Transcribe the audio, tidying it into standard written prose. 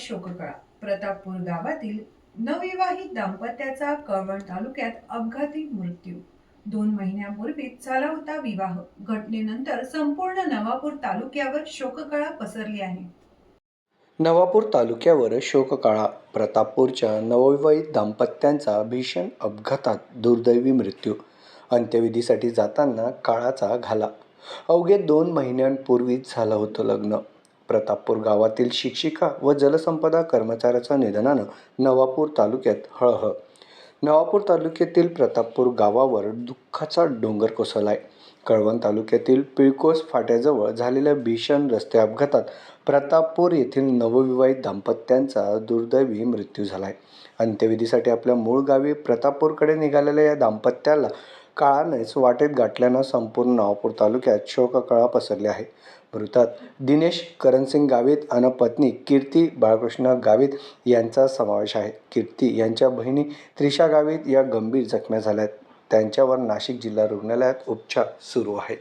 शोककळा. प्रतापपूर गावातील नवविवाहित दाम्पत्याचा कळवण तालुक्यात अपघाती मृत्यू. 2 महिन्यांपूर्वीच झाला होता विवाह. घटनेनंतर संपूर्ण नवापूर तालुक्यावर शोककळा पसरली आहे. नवापूर तालुक्यावर शोककळा. प्रतापपूरच्या नवविवाहित दाम्पत्यांचा भीषण अपघातात दुर्दैवी मृत्यू. अंत्यविधीसाठी जाताना काळाचा घाला. अवघे 2 महिन्यांपूर्वीच झालं होतं लग्न. प्रतापपूर गावातील शिक्षिका व जलसंपदा कर्मचाऱ्याच्या निधनानं नवापूर तालुक्यात हळहळ. नवापूर तालुक्यातील प्रतापपूर गावावर दुःखाचा डोंगर कोसळलाय. कळवण तालुक्यातील पिळकोस फाट्याजवळ झालेल्या भीषण रस्ते अपघातात प्रतापपूर येथील नवविवाहित दाम्पत्यांचा दुर्दैवी मृत्यू झालाय. अंत्यविधीसाठी आपल्या मूळ गावी प्रतापपूरकडे निघालेल्या या दाम्पत्याला काळानेच वाटेत गाठल्यानं संपूर्ण नवापूर तालुक्यात शोककळा पसरली आहे. मृतात दिनेश करणसिंग गावित आणि पत्नी कीर्ती बाळकृष्ण गावित यांचा समावेश आहे. कीर्ती यांच्या बहिणी त्रिशा गावित या गंभीर जखमी झाल्यात. त्यांच्यावर नाशिक जिल्हा रुग्णालयात उपचार सुरू आहेत.